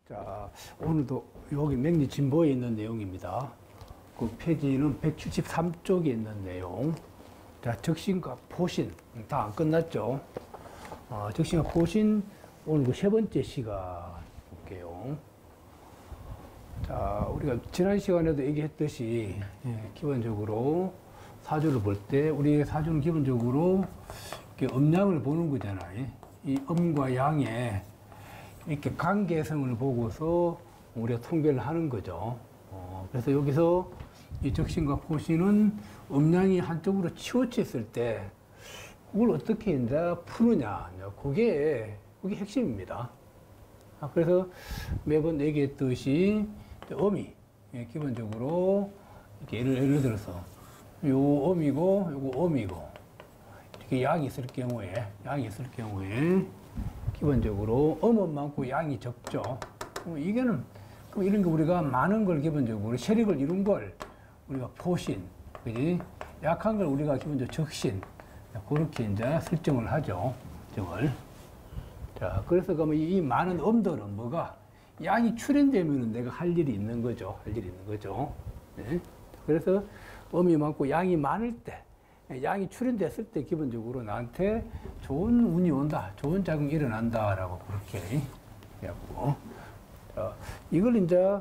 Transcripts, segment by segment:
자, 오늘도 여기 맹리 진보에 있는 내용입니다. 그 페이지는 173쪽에 있는 내용. 자, 적신과 포신. 다 안 끝났죠? 적신과 포신, 오늘 그 세 번째 시간 볼게요. 자, 우리가 지난 시간에도 얘기했듯이, 기본적으로 사주를 볼 때, 우리 사주는 기본적으로 이렇게 음양을 보는 거잖아요. 이 음과 양의 이렇게 관계성을 보고서 우리가 통계를 하는 거죠. 그래서 여기서 이 적신과 포신은 음양이 한쪽으로 치우쳐 있을 때 그걸 어떻게 이제 푸느냐. 그게 핵심입니다. 그래서 매번 얘기했듯이 음이 기본적으로 이렇게 예를 들어서 요 음이고 요거 음이고 이렇게 양이 있을 경우에 기본적으로 음은 많고 양이 적죠. 이게는 이런 거 우리가 많은 걸 기본적으로 세력을 이룬 걸 우리가 포신, 그지? 약한 걸 우리가 기본적으로 적신, 그렇게 이제 설정을 하죠. 적을. 자, 그래서 그러면 이 많은 음들은 뭐가 양이 출현되면은 내가 할 일이 있는 거죠. 네? 그래서 음이 많고 양이 많을 때, 양이 출현됐을 때 기본적으로 나한테 좋은 운이 온다, 좋은 작용이 일어난다라고 그렇게 해갖고, 이걸 이제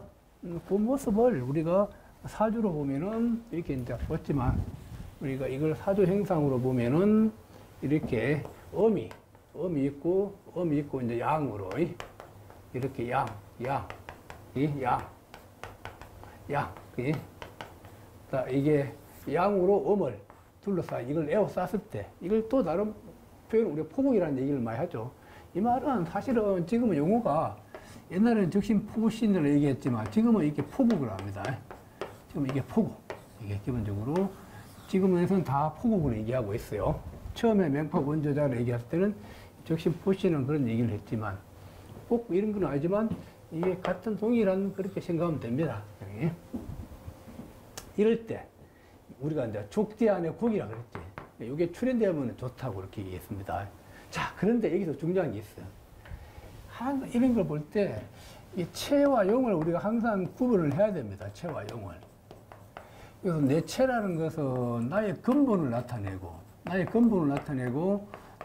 그 모습을 우리가 사주로 보면은 이렇게 이제 봤지만, 우리가 이걸 사주 행상으로 보면은 이렇게 음이 있고 이제 양으로 이렇게 양, 이게 양으로 음을 둘러싸 이걸 에워쌌을 때 이걸 또 다른 표현 우리가 포국이라는 얘기를 많이 하죠. 이 말은 사실은 지금은 용어가 옛날에는 적신 포신을 얘기했지만 지금은 이렇게 포국을 합니다. 지금 이게 포국, 이게 기본적으로 지금에서는 다 포국을 얘기하고 있어요. 처음에 명파 원조자를 얘기할 때는 적신 포신은 그런 얘기를 했지만 꼭 이런 건 아니지만 이게 같은 동일한 그렇게 생각하면 됩니다. 이럴 때 우리가 이제 족대 안에 국이라 그랬지. 이게 출현되면 좋다고 그렇게 얘기했습니다. 자, 그런데 여기서 중요한 게 있어요. 이런 걸 볼 때 이 체와 용을 우리가 항상 구분을 해야 됩니다. 체와 용을. 그래서 내 체라는 것은 나의 근본을 나타내고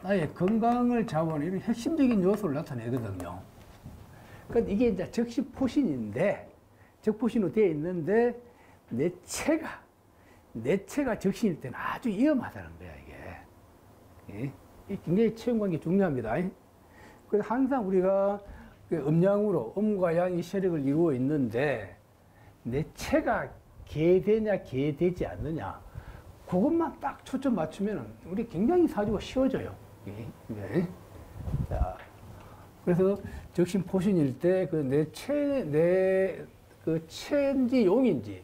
나의 건강을 좌우하는 이런 핵심적인 요소를 나타내거든요. 그러니까 이게 이제 적시포신인데, 적포신으로 되어 있는데, 내 체가 적신일 때는 아주 위험하다는 거야, 이게. 이게 굉장히 체형 관계 중요합니다. 그래서 항상 우리가 음양으로, 음과 양이 세력을 이루어 있는데, 내 체가 개되냐, 개되지 않느냐, 그것만 딱 초점 맞추면 우리 굉장히 사주가 쉬워져요. 자, 그래서 적신 포신일 때 그 체인지 용인지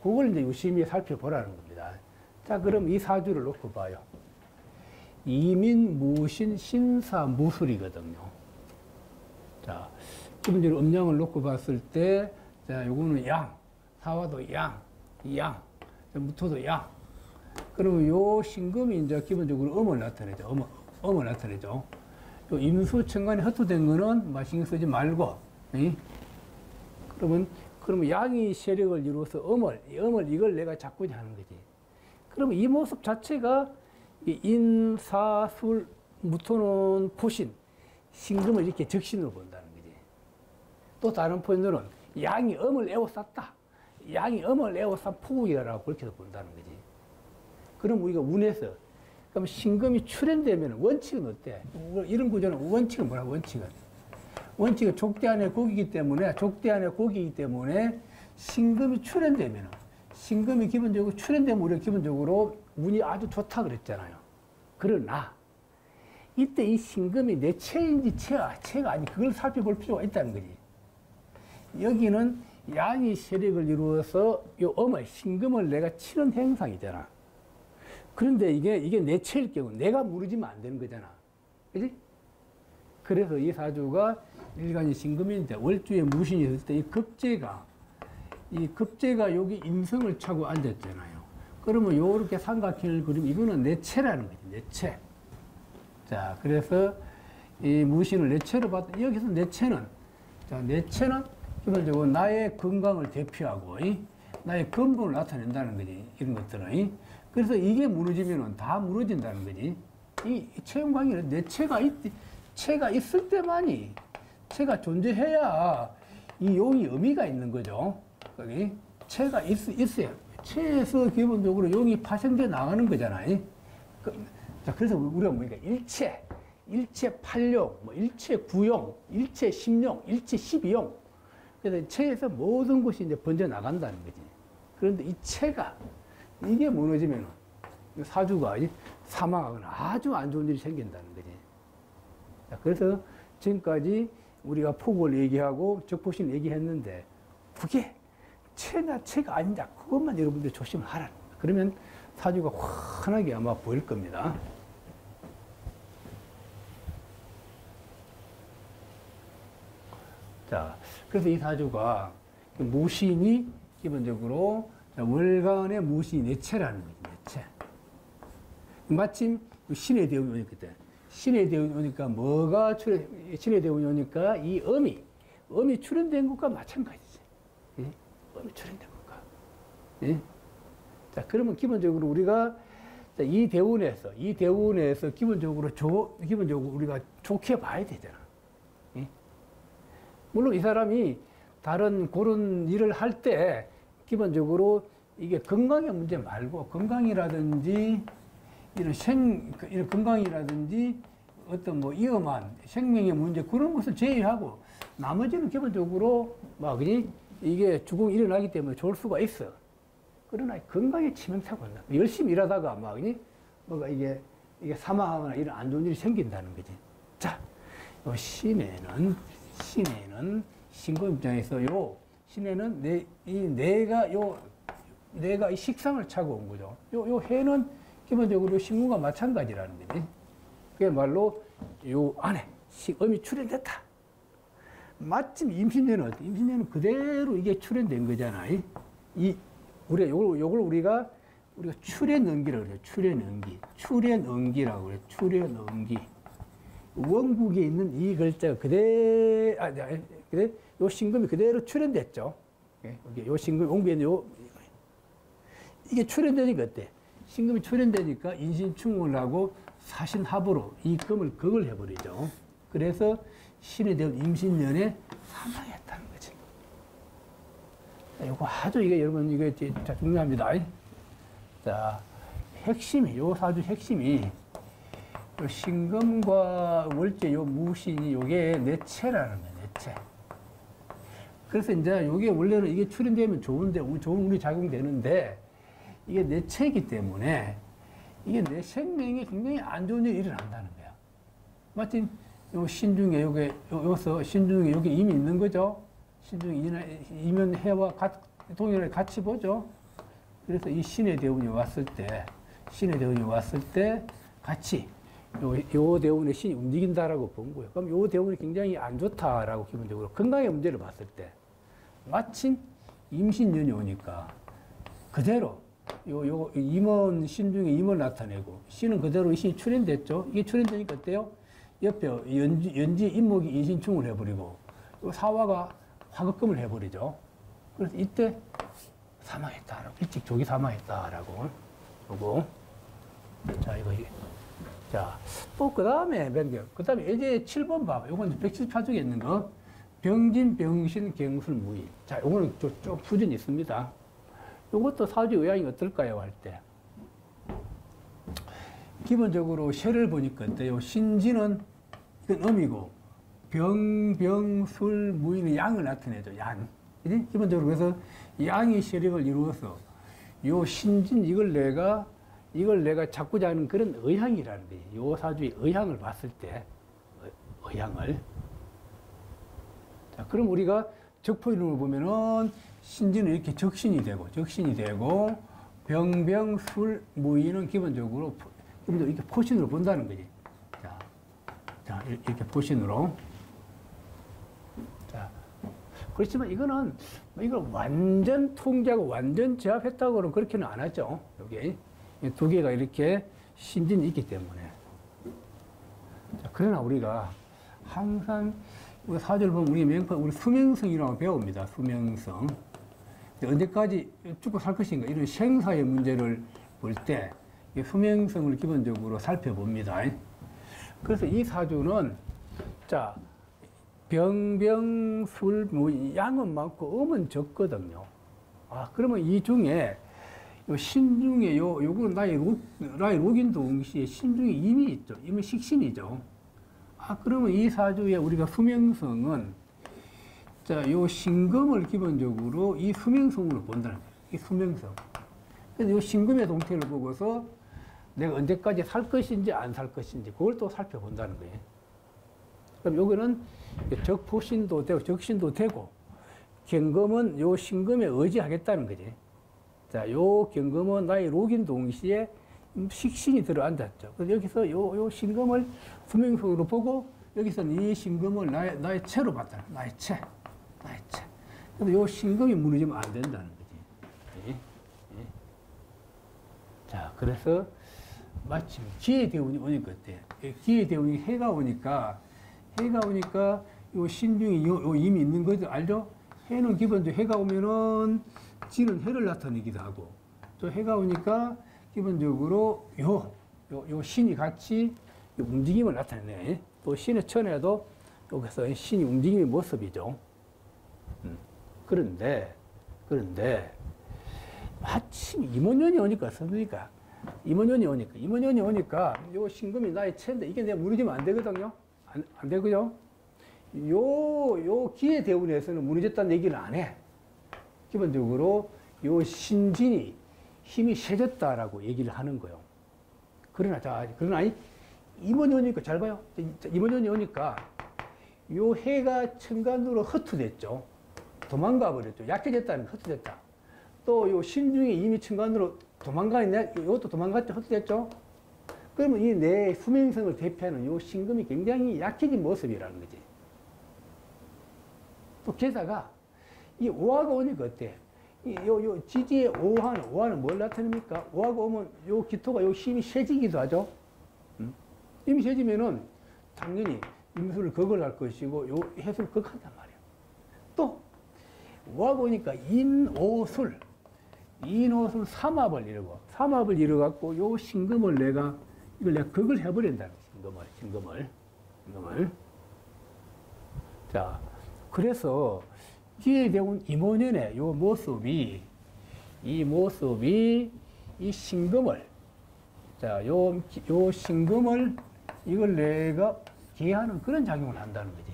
그걸 이제 유심히 살펴보라는 겁니다. 자, 그럼 이 사주를 놓고 봐요. 이민, 무신, 신사, 무술이거든요. 자, 기본적으로 음양을 놓고 봤을 때, 자, 요거는 양, 사화도 양, 무토도 양. 그러면 요 신금이 이제 기본적으로 음을 나타내죠. 음을 나타내죠. 요 임수 천간에 흩어된 거는 신경 쓰지 말고, 그러면 양이 세력을 이루어서 이걸 내가 잡고 하는 거지. 그러면 이 모습 자체가 인, 사, 술, 무토는 포신, 신금을 이렇게 적신으로 본다는 거지. 또 다른 포인트는 양이 음을 에워쌌다. 양이 음을 에워싼 포국이라고 그렇게 본다는 거지. 그럼 우리가 운에서, 그럼 신금이 출현되면 원칙은 어때? 이런 구조는 원칙은 뭐라고, 원칙은 족대 안에 곡이기 때문에, 신금이 출현되면, 신금이 기본적으로 출현되면 우리가 기본적으로 운이 아주 좋다 그랬잖아요. 그러나, 이때 이 신금이 내 체인지 체가 아니, 그걸 살펴볼 필요가 있다는 거지. 여기는 양이 세력을 이루어서 신금을 내가 치는 행상이잖아. 그런데 이게 내 체일 경우 내가 무너지면 안 되는 거잖아. 그지? 그래서 이 사주가 일간이 신금인데 월주에 무신이 있을 때 이 급제가 여기 임성을 차고 앉았잖아요. 그러면 요렇게 삼각형을 그리면 이거는 내 체라는 거지, 내 체. 자, 그래서 이 무신을 내 체로 봤다. 여기서 내 체는 자, 내체는 기본적으로 나의 건강을 대표하고, 나의 근본을 나타낸다는 거지. 이런 것들은. 그래서 이게 무너지면은 다 무너진다는 거지. 이 체형관계는 체가 있을 때만이, 체가 존재해야 이 용이 의미가 있는 거죠. 거기 체가 있어야. 체에서 기본적으로 용이 파생돼 나가는 거잖아요. 자, 그래서 우리가 뭐니까 일체 8용, 뭐 일체 9용, 일체 10용, 일체 12용. 그래서 체에서 모든 것이 이제 번져 나간다는 거지. 그런데 이 체가, 이게 무너지면 사주가 사망하거나 아주 안 좋은 일이 생긴다는 거지. 자, 그래서 지금까지 우리가 폭을 얘기하고 적포신을 얘기했는데, 그게 체가 아니다. 그것만 여러분들 조심을 하라는 거야. 그러면 사주가 환하게 아마 보일 겁니다. 자, 그래서 이 사주가 무신이 기본적으로 월간의 무신이 내체라는 거지, 내체. 마침 신의 대운이 오니까, 신의 대운이 오니까 신의 대운이 오니까 이 음이 출현된 것과 마찬가지지. 예? 음이 출현된 것과. 예? 자, 그러면 기본적으로 우리가 이 대운에서 기본적으로 우리가 좋게 봐야 되잖아. 예? 물론 이 사람이 다른 그런 일을 할 때 기본적으로 이게 건강의 문제 말고 건강이라든지 이런 건강이라든지 어떤 뭐 위험한 생명의 문제 그런 것을 제외하고 나머지는 기본적으로 막 이게 죽음이 일어나기 때문에 좋을 수가 있어. 그러나 건강에 치명타가 온다. 열심히 일하다가 막 뭐가 이게 사망하거나 이런 안 좋은 일이 생긴다는 거지. 자, 요 신에는 신고 입장에서 신에는 내가 이 식상을 차고 온 거죠. 요 해는 기본적으로 신구가 마찬가지라는 거지. 그야말로 요 안에 음이 출현됐다. 마침 임신년은 그대로 이게 출현된 거잖아. 요걸 우리가 출현응기라고 그래요. 출현응기라고 그래요. 출현응기. 원국에 있는 이 글자가 요 신금이 그대로 출현됐죠. 요 신금이 원국에 있는 이게 출현되니까 어때? 신금이 출현되니까 인신충을 하고 사신합으로 이 금을 극을 해버리죠. 그래서 신에 대한 임신년에 사망했다는 거지. 이거 아주 여러분 이게 진짜 중요합니다. 자, 요 사주 핵심이 요 신금과 월제 요 무신이 요게 내체라는 거예요. 내체. 그래서 이제 요게 원래는 이게 출현되면 좋은데 좋은 운이 작용되는데 이게 내체이기 때문에 이게 내 생명에 굉장히 안 좋은 일이 일어난다는 거야. 마침 요 신중에 여기서 신중에 여기 이미 있는 거죠. 신중에 이면 해와 동일하게 같이 보죠. 그래서 이 신의 대운이 왔을 때 같이 요 대운의 신이 움직인다라고 본 거예요. 그럼 요 대운이 굉장히 안 좋다라고 기본적으로 건강의 문제를 봤을 때 마침 임신년이 오니까 그대로 임원 신중에 임을 나타내고 신은 그대로 이 신이 출현됐죠. 이게 출현되니까 어때요? 옆에 연지 임목이 인신충을 해버리고 사화가 화극금을 해버리죠. 그래서 이때 사망했다라고 일찍 조기 사망했다라고 보고 자, 또 그 다음에 이제 7번 봐봐. 요건 178쪽에 있는 거 병진 병신 경술 무의. 자, 요거는 좀 부전이 있습니다. 요것도 사주 의향이 어떨까요? 할 때 기본적으로 쇠를 보니까 어때요? 신진은 이건 음이고 병술 무의는 양을 나타내죠. 양. 그지? 기본적으로 그래서 양이 세력을 이루어서 요 신진 이걸 내가 잡고자 하는 그런 의향이라는 거예요. 요 사주의 의향을 봤을 때 의향을. 자, 그럼 우리가 적포이름을 보면은 신진은 이렇게 적신이 되고 병술 무의는 기본적으로 이렇게 포신으로 본다는 거지. 자, 이렇게 포신으로. 자, 그렇지만 이걸 완전 통제하고 완전 제압했다고는 그렇게는 안 하죠. 여기 두 개가 이렇게 신진이 있기 때문에. 자, 그러나 우리가 항상 우리 사주를 보면 우리 명판, 우리 수명성이라고 배웁니다. 수명성. 언제까지 죽고 살 것인가 이런 생사의 문제를 볼 때 수명성을 기본적으로 살펴봅니다. 그래서 이 사주는 자 병병술 뭐 양은 많고 음은 적거든요. 아 그러면 이 중에 요 신중에 요거는 나의 록인동시에 신중에 임이 있죠. 임은 식신이죠. 아 그러면 이 사주에 우리가 수명성은 자 요 신금을 기본적으로 이 수명성으로 본다는 거예요. 이 수명성. 그래서 요 신금의 동태를 보고서 내가 언제까지 살 것인지 안 살 것인지 그걸 또 살펴본다는 거예요. 그럼 요거는 적포신도 되고 적신도 되고 경금은 요 신금에 의지하겠다는 거지. 자, 요 경금은 나의 록인 동시에 식신이 들어앉았죠. 그래서 여기서 요 신금을 수명성으로 보고 여기서는 이 신금을 나의 체로 봤다. 나의 체. 그래서 요 신금이 무너지면 안 된다는 거지. 예? 예. 자, 그래서 마침 기해대운이 오니까 어때? 기해대운이 해가 오니까 요 신중이 요 임이 있는 거죠. 알죠? 해는 기본적으로 해가 오면은 지는 해를 나타내기도 하고 또 해가 오니까 기본적으로 요 신이 같이 요 움직임을 나타내네. 또 신의 천에도 여기서 신이 움직임의 모습이죠. 그런데 마침 임원년이 오니까 어떻습니까? 임원년이 오니까 요 신금이 나의 체인데 이게 내가 무너지면 안 되거든요. 안 되고요. 요 기해대운에서는 무너졌다는 얘기는 안 해. 기본적으로 요 신진이 힘이 세졌다라고 얘기를 하는 거예요. 그러나 임원이 오니까 잘 봐요. 임원이 오니까 요 해가 천간으로 흩어졌죠. 도망가 버렸죠. 약해졌다는 거 흩어졌다. 또 요 신중이 이미 천간으로 도망가 있네. 이것도 도망갔죠. 흩어졌죠. 그러면 이 내 수명성을 대표하는 요 신금이 굉장히 약해진 모습이라는 거지. 또 게다가 이 오화가 오니까 어때? 요 지지의 오화는 뭘 나타냅니까? 오화가 오면 요 기토가 요 힘이 세지기도 하죠. 힘이 세지면은 당연히 임수를 극을 할 것이고 요 해수를 극한단 말이에요. 또 오화가 오니까 인오술 삼합을 이뤄갖고 요 신금을 내가 극을 해버린다는 신금을. 자, 그래서 기해대운 임원년의 요 모습이 이 신금을 요 신금을 이걸 내가 기하는 그런 작용을 한다는 거지.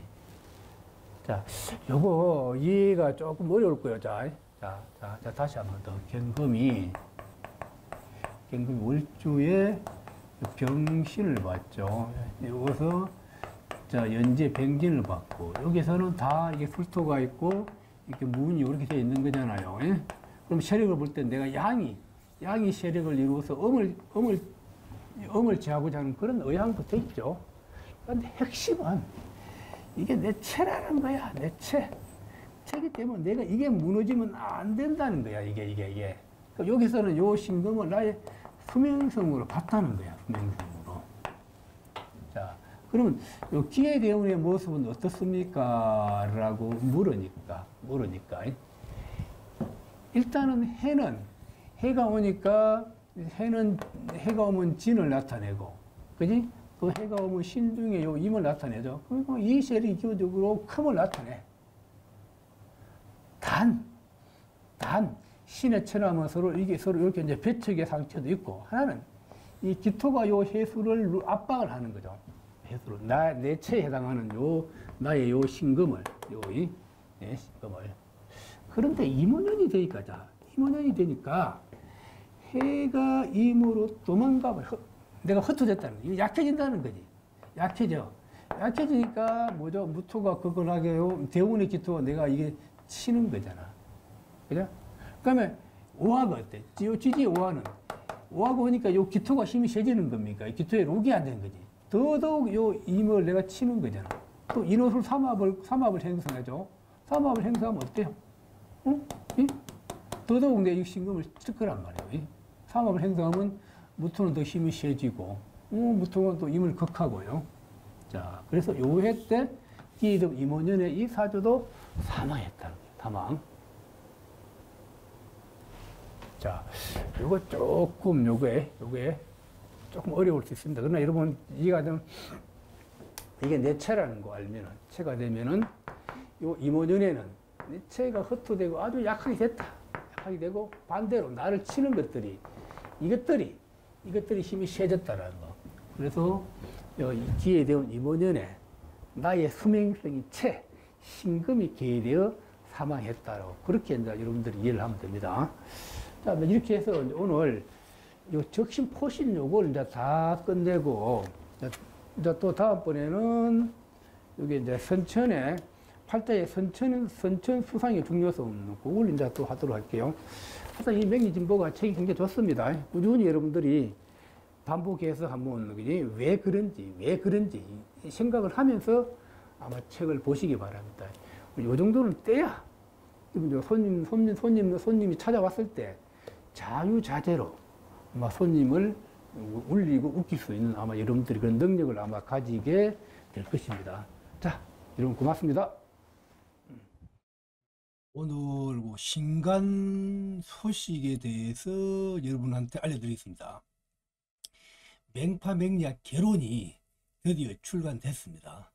자, 요거 이해가 조금 어려울 거예요. 자, 다시 한번 더. 경금이 월주에 병신을 봤죠. 여기서 연재 병진을 봤고 여기서는 다 이게 술토가 있고 이렇게 문이 이렇게 되어 있는 거잖아요. 예? 그럼 세력을 볼 때 내가 양이 세력을 이루어서 음을 제하고자 하는 그런 의향도 돼 있죠. 그런데 핵심은 이게 내 체라는 거야. 내 체. 체기 때문에 내가 이게 무너지면 안 된다는 거야. 이게. 여기서는 요 신금을 나의 수명성으로 봤다는 거야. 수명성으로. 자, 그러면 요 기해대운의 모습은 어떻습니까? 라고 물으니까. 일단은 해가 오니까 해가 오면 진을 나타내고, 그지? 또 해가 오면 신중에 요 임을 나타내죠. 그리고 이 셀이 기본적으로 큼을 나타내. 단, 신의 천하면 서로 이렇게 이제 배척의 상처도 있고, 하나는 이 기토가 요 해수를 압박을 하는 거죠. 해수를. 내 체에 해당하는 나의 요 신금을, 신금을. 그런데 임원년이 되니까, 해가 임으로 도망가버려. 내가 흩어졌다는 거지. 약해진다는 거지. 약해지니까, 뭐죠? 무토가 그걸 하게요. 대운의 기토가 내가 이게 치는 거잖아. 그죠? 그러면, 오화가 어때? 지지의 오화가 오니까 요 기토가 힘이 세지는 겁니까? 기토에 록이 안 되는 거지. 더더욱 요 임을 내가 치는 거잖아. 또 인호술 삼합을 행성하죠. 삼합을 행성하면 어때요? 응? 더더욱 내 이 신금을 칠 거란 말이에요. 삼합을 행성하면 무토는 더 힘이 세지고, 무토는 또 임을 극하고요. 자, 그래서 요 해 때 기해되면 임원년에 이 사주도 사망했다는 거예요. 사망. 자, 요거 조금 요게 조금 어려울 수 있습니다. 그러나 여러분 이해가 되면 이게 내 체라는 거 알면은 체가 되면은 요 임원년에는 내 체가 흩어되고 아주 약하게 됐다. 약하게 되고 반대로 나를 치는 것들이 이것들이 힘이 세졌다라는 거. 그래서 기해되온 임원년에 나의 수명성이 채 신금이 기해되어 사망했다고 그렇게 이제 여러분들이 이해를 하면 됩니다. 자, 이렇게 해서 오늘 요 적신 포신 요걸 이제 다 끝내고 이제 또 다음번에는 여기 이제 선천에 팔자의 선천 수상의 중요성 그걸 이제 또 하도록 할게요. 하여튼 이 명리진보가 책이 굉장히 좋습니다. 꾸준히 여러분들이 반복해서 한번 왜 그런지 생각을 하면서 아마 책을 보시기 바랍니다. 요 정도는 떼야 손님이 찾아왔을 때 자유자재로 아마 손님을 울리고 웃길 수 있는 아마 여러분들이 그런 능력을 아마 가지게 될 것입니다. 자, 여러분 고맙습니다. 오늘 신간 소식에 대해서 여러분한테 알려드리겠습니다. 맹파맹약 결혼이 드디어 출간됐습니다.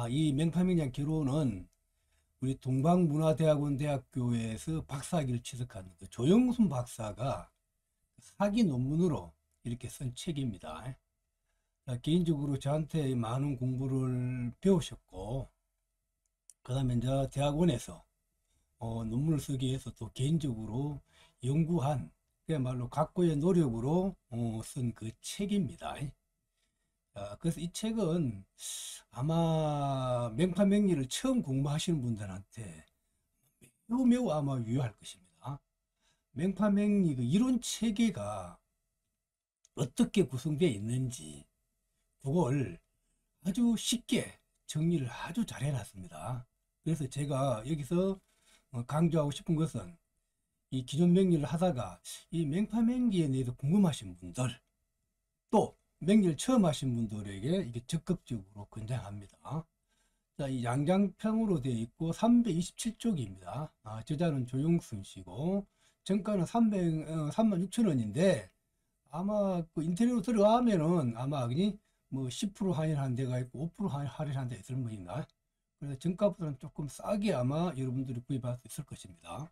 이 맹파맹약 결혼은 우리 동방문화대학원 대학교에서 박사학위를 취득한 그 조영순 박사가 사기 논문으로 이렇게 쓴 책입니다. 개인적으로 저한테 많은 공부를 배우셨고, 그 다음에 이제 대학원에서 논문을 쓰기 위해서 또 개인적으로 연구한 그야말로 각고의 노력으로 쓴 그 책입니다. 그래서 이 책은 아마 맹파맹리를 처음 공부하시는 분들한테 매우 아마 유효할 것입니다. 맹파맹리 그 이론 체계가 어떻게 구성되어 있는지 그걸 아주 쉽게 정리를 아주 잘 해놨습니다. 그래서 제가 여기서 강조하고 싶은 것은 이 기존 맹리를 하다가 이 맹파맹리에 대해서 궁금하신 분들 또 맹리를 처음 하신 분들에게 이게 적극적으로 권장합니다. 자, 이 양장평으로 되어 있고 327쪽입니다. 저자는 조용순 씨고 정가는 36,000원인데 아마 그 인터넷으로 들어가면은 아마 뭐 10% 할인한 데가 있고 5% 할인한 데 있을 모입니다. 그래서 정가보다는 조금 싸게 아마 여러분들이 구입할 수 있을 것입니다.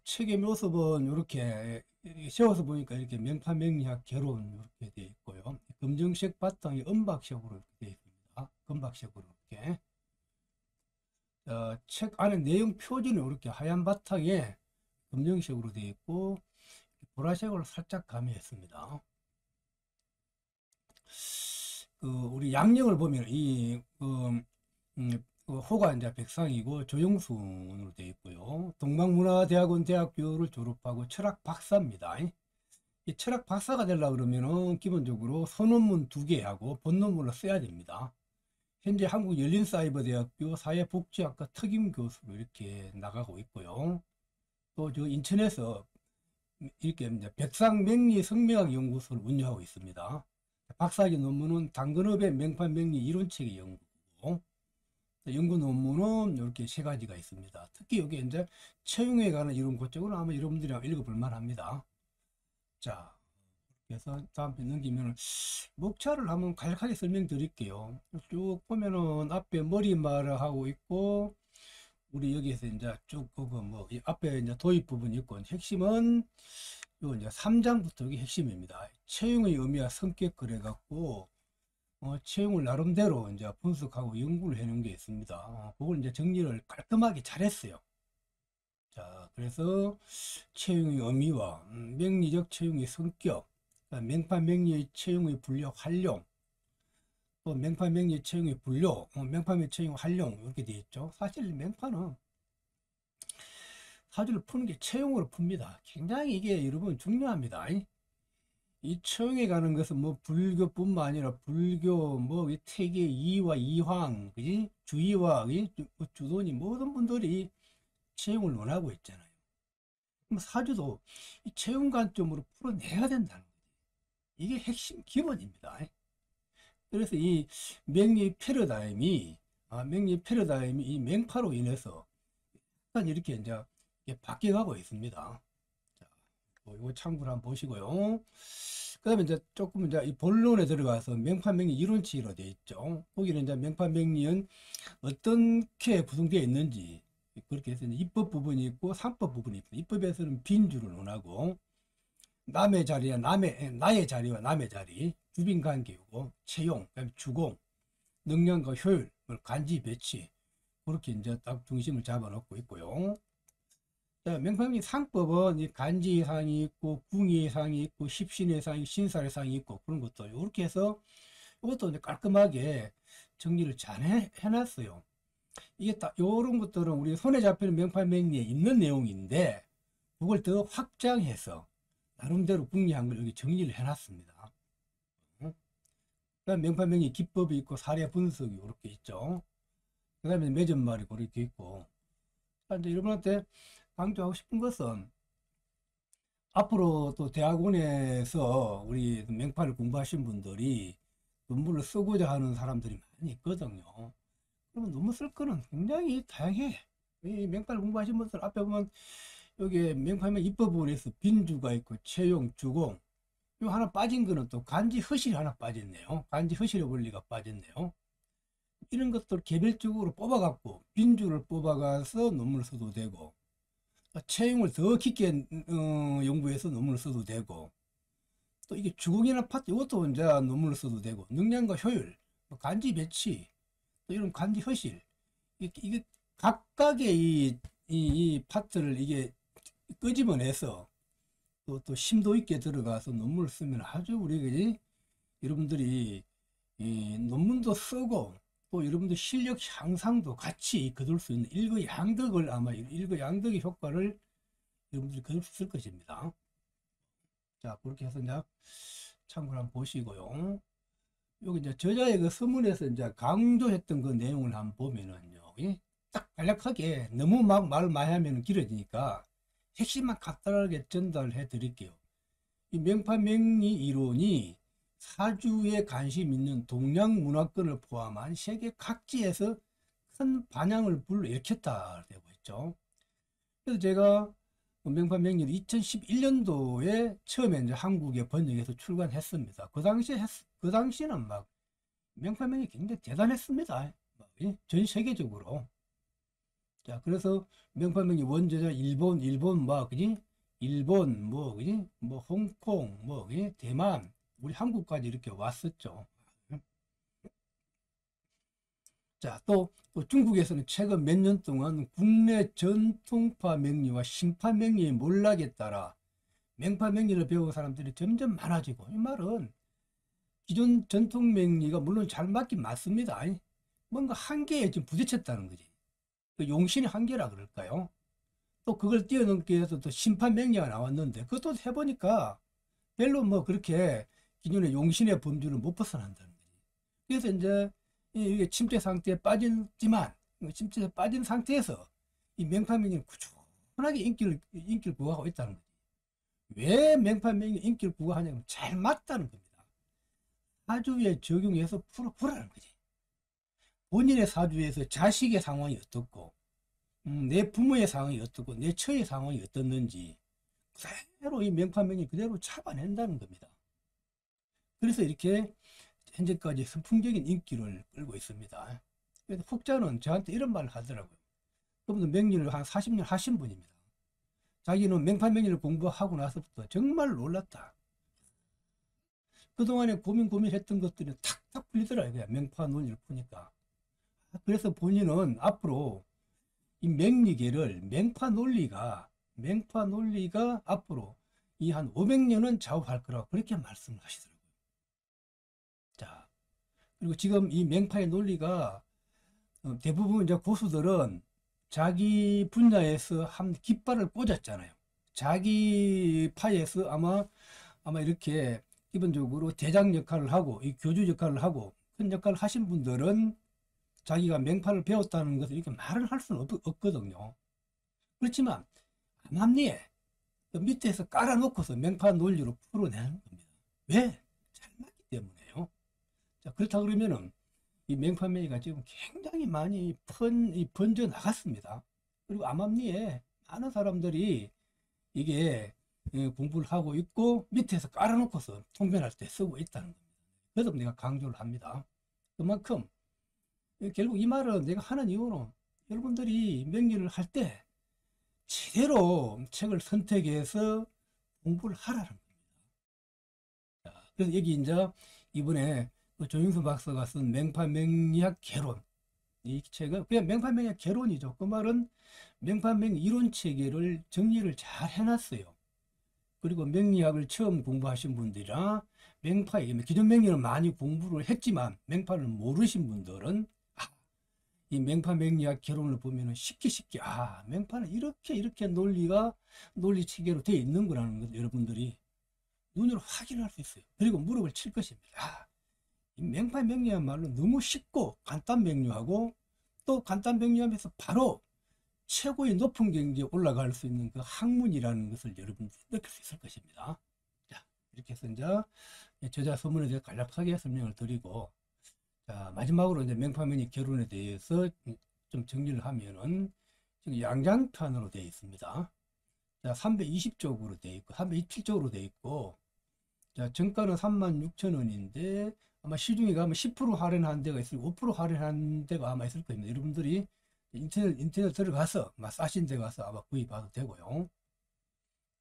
책의 모습은 이렇게 세워서 보니까 이렇게 명파명리학 결혼 이렇게 되어 있고요. 검정색 바탕이 은박색으로 이렇게 되어 있습니다. 금박색으로 이렇게. 책 안에 내용 표지는 이렇게 하얀 바탕에 검정색으로 되어 있고 보라색으로 살짝 가미했습니다. 우리 양력을 보면 호가 이제 백상이고 조영순으로 되어 있고요. 동방문화대학원 대학교를 졸업하고 철학 박사입니다. 이 철학 박사가 되려고 그러면은 기본적으로 소논문 2개하고 본논문을 써야 됩니다. 현재 한국 열린사이버대학교 사회복지학과 특임 교수로 이렇게 나가고 있고요. 또 저 인천에서 이렇게 이제 백상맹리 성명학 연구소를 운영하고 있습니다. 박사학위 논문은 당근업의 맹파맹리 이론체계 연구고 연구 논문은 이렇게 3가지가 있습니다. 특히 여기 이제 채용에 관한 이론 그쪽은 아마 여러분들이 읽어볼 만합니다. 자, 그래서 다음 편 넘기면 목차를 한번 간략하게 설명드릴게요. 쭉 보면은 앞에 머리말을 하고 있고 우리 여기에서 이제 쭉 보고 뭐 앞에 이제 도입 부분이 있고 핵심은 요 이제 3장부터 이게 핵심입니다. 채용의 의미와 성격 그래 갖고 채용을 나름대로 이제 분석하고 연구를 해놓은 게 있습니다. 그걸 이제 정리를 깔끔하게 잘했어요. 자, 그래서 채용의 의미와 명리적 채용의 성격, 맹파명리의 채용의 분류 활용, 또 맹파명리의 채용의 분류, 맹파명리 채용 활용 이렇게 되어 있죠. 사실 맹파는 사주를 푸는 게 채용으로 풉니다. 굉장히 이게 여러분 중요합니다. 이 채용에 가는 것은 뭐 불교뿐만 아니라 불교 뭐 태계 이와 이황 그지 주의와 주도니 모든 분들이 채용을 원하고 있잖아요. 그럼 사주도 이 채용 관점으로 풀어내야 된다는 거지. 이게 핵심 기본입니다. 그래서 이 맹리 패러다임이, 맹리 패러다임이 이 맹파로 인해서 약간 이렇게 이제 바뀌어가고 있습니다. 자, 뭐 이거 참고로 한번 보시고요. 그 다음에 이제 조금 이제 이 본론에 들어가서 맹파맹리 이론칙으로 되어 있죠. 거기는 이제 맹파맹리는 어떻게 구성되어 있는지, 그렇게 해서 이제 입법 부분이 있고 상법 부분이 있고, 입법에서는 빈주를 논하고, 남의 자리와 나의 자리와 남의 자리, 주빈관계이고, 채용, 그다음에 주공, 능력과 효율, 간지 배치, 그렇게 이제 딱 중심을 잡아놓고 있고요. 자, 명판이 상법은 이 간지사항이 있고, 궁의사항이 있고, 십신의사항이, 신사의사항이 있고, 그런 것도 이렇게 해서 이것도 이제 깔끔하게 정리를 잘 해놨어요. 이게 딱 이런 것들은 우리 손에 잡히는 명판명리에 있는 내용인데, 그걸 더 확장해서 나름대로 궁리한 걸 여기 정리를 해놨습니다. 그다음 명판명리 기법이 있고, 사례 분석이 이렇게 있죠. 그 다음에 매점말이 그렇게 있고. 이제 여러분한테 강조하고 싶은 것은, 앞으로 또 대학원에서 우리 명판을 공부하신 분들이 논문을 쓰고자 하는 사람들이 많이 있거든요. 그러면 논문 쓸 거는 굉장히 다양해. 이 명판을 공부하신 분들 앞에 보면 여기 명판명 입법 부분에서 빈주가 있고, 채용, 주공, 이 하나 빠진 거는 또 간지 허실이 하나 빠졌네요. 간지 허실의 원리가 빠졌네요. 이런 것들 개별적으로 뽑아갖고 빈주를 뽑아가서 논문을 써도 되고, 채용을 더 깊게 연구해서 논문을 써도 되고, 또 이게 주공이나 파트 이것도 이제 논문을 써도 되고, 능량과 효율, 간지 배치, 또 이런 간지 허실, 이게 각각의 이 파트를 이게 끄집어내서 또 심도 있게 들어가서 논문을 쓰면 아주 우리 여러분들이 이 논문도 쓰고, 또 여러분들 실력 향상도 같이 거둘 수 있는 일거양득을, 아마 일거양득의 효과를 여러분들이 거둘 수 있을 것입니다. 자, 그렇게 해서 이제 참고를 한번 보시고요. 여기 이제 저자의 그 서문에서 이제 강조했던 그 내용을 한번 보면은요, 딱 간략하게, 너무 막 말 많이 하면 길어지니까 핵심만 간단하게 전달해 드릴게요. 이 명파명리 이론이 사주에 관심 있는 동양 문화권을 포함한 세계 각지에서 큰 반향을 불러일으켰다 되고 있죠. 그래서 제가 명파명리를 2011년도에 처음에 이제 한국에 번역해서 출간했습니다. 그 당시에는 막 명파명리 굉장히 대단했습니다. 전 세계적으로. 자, 그래서 명파명리 원저자 일본 막 그지? 일본 뭐 그지? 뭐 홍콩 뭐 그지? 대만, 우리 한국까지 이렇게 왔었죠. 자, 또 중국에서는 최근 몇 년 동안 국내 전통파 명리와 신파 명리의 몰락에 따라 명파 명리를 배운 사람들이 점점 많아지고, 이 말은 기존 전통 명리가 물론 잘 맞긴 맞습니다. 뭔가 한계에 지금 부딪혔다는 거지. 그 용신의 한계라 그럴까요? 또 그걸 뛰어넘기 위해서 또 심파 명리가 나왔는데, 그것도 해보니까 별로 뭐 그렇게 기존의 용신의 범주를 못 벗어난다는 거지. 그래서 이제 이게 침체 상태에 빠졌지만, 침체에 빠진 상태에서 이 명파명리는 꾸준하게 인기를 부여하고 있다는 거지. 왜 명파명리 인기를 부여하냐면 잘 맞다는 겁니다. 사주에 적용해서 풀어보라는 거지. 본인의 사주에서 자식의 상황이 어떻고, 내 부모의 상황이 어떻고, 내 처의 상황이 어떻는지 그대로 이 명파명리 그대로 잡아낸다는 겁니다. 그래서 이렇게 현재까지 선풍적인 인기를 끌고 있습니다. 그래서 혹자는 저한테 이런 말을 하더라고요. 그분도 명리를 한 40년 하신 분입니다. 자기는 명파명리를 공부하고 나서부터 정말 놀랐다. 그동안에 고민했던 것들이 탁탁 풀리더라고요. 명파 논리를 푸니까. 그래서 본인은 앞으로 이 명리계를 명파 논리가 앞으로 이 한 500년은 좌우할 거라고 그렇게 말씀을 하시더라고요. 자, 그리고 지금 이 명파의 논리가 대부분 이제 고수들은 자기 분야에서 한 깃발을 꽂았잖아요. 자기 파에서 아마 이렇게 기본적으로 대장 역할을 하고 이 교주 역할을 하고 큰 역할을 하신 분들은 자기가 명파를 배웠다는 것을 이렇게 말을 할 수는 없거든요. 그렇지만 암암리에 밑에서 깔아놓고서 명파 논리로 풀어내는 겁니다. 왜? 잘 맞기 때문에요. 자, 그렇다 그러면은 이 맹파명리가 지금 굉장히 많이 번져 나갔습니다. 그리고 암암리에 많은 사람들이 이게 공부를 하고 있고 밑에서 깔아놓고서 통변할 때 쓰고 있다는 겁니다. 그래서 내가 강조를 합니다. 그만큼 결국 이 말은 내가 하는 이유는 여러분들이 명리를 할 때 제대로 책을 선택해서 공부를 하라는 겁니다. 자, 그래서 여기 이제 이번에 조영수 박사가 쓴 맹파명리학 개론, 이 책은 그냥 맹파명리학 개론이죠. 그 말은 맹파명리 이론 체계를 정리를 잘 해놨어요. 그리고 명리학을 처음 공부하신 분들이나 기존 명리는 많이 공부를 했지만 맹파를 모르신 분들은 이 맹파 명리학 개론을 보면은 쉽게 맹파는 이렇게 논리 체계로 되어 있는구나는 걸 여러분들이 눈으로 확인할 수 있어요. 그리고 무릎을 칠 것입니다. 이 맹파 명리야말로 너무 쉽고 간단 명리하고 또 간단 명리하면서 바로 최고의 높은 경지에 올라갈 수 있는 그 학문이라는 것을 여러분들이 느낄 수 있을 것입니다. 자, 이렇게 해서 이제 저자 서문에 대해서 간략하게 설명을 드리고, 자, 마지막으로 이제 맹파명리 개론에 대해서 좀 정리를 하면은 지금 양장편으로 되어 있습니다. 자, 320쪽으로 되어 있고, 327쪽으로 되어 있고, 자, 정가는 36,000원인데 아마 시중에 가면 10% 할인한 데가 있고 5% 할인한 데가 아마 있을 겁니다. 여러분들이 인터넷 들어가서 싸신 데 가서 아마 구입하도 되고요.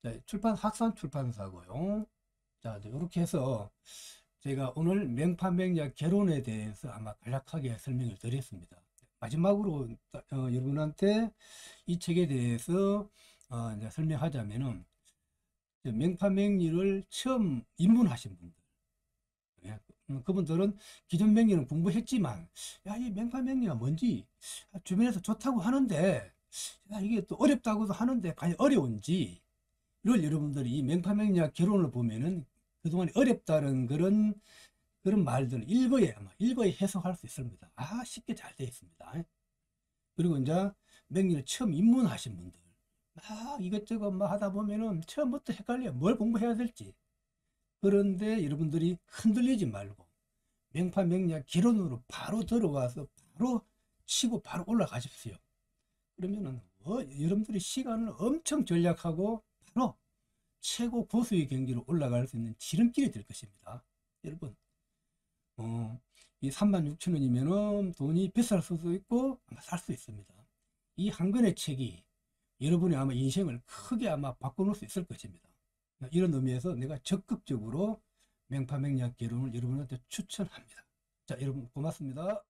자, 학산 출판사고요. 자, 이렇게 해서 제가 오늘 맹파명리학 개론에 대해서 아마 간략하게 설명을 드렸습니다. 마지막으로 여러분한테 이 책에 대해서 이제 설명하자면은 맹파명리를 처음 입문하신 분들, 그분들은 기존 명리는 공부했지만 이 맹파명리가 뭔지 주변에서 좋다고 하는데 이게 또 어렵다고도 하는데 과연 어려운지 이걸 여러분들이 이 맹파명리학 개론을 보면은 그동안 어렵다는 그런 말들을 일거에 해석할 수 있습니다. 쉽게 잘 되어 있습니다. 그리고 이제 명리를 처음 입문하신 분들 이것저것 하다 보면은 처음부터 헷갈려요. 뭘 공부해야 될지. 그런데 여러분들이 흔들리지 말고 맹파명리학 개론으로 바로 들어가서 바로 치고 바로 올라가십시오. 그러면은 여러분들이 시간을 엄청 절약하고 바로 최고 고수의 경지로 올라갈 수 있는 지름길이 될 것입니다. 여러분, 이 36,000원이면은 돈이 비쌀 수도 있고 아마 살 수 있습니다. 이 한 권의 책이 여러분의 아마 인생을 크게 아마 바꿔놓을 수 있을 것입니다. 이런 의미에서 내가 적극적으로 맹파명리학 개론을 여러분한테 추천합니다. 자, 여러분 고맙습니다.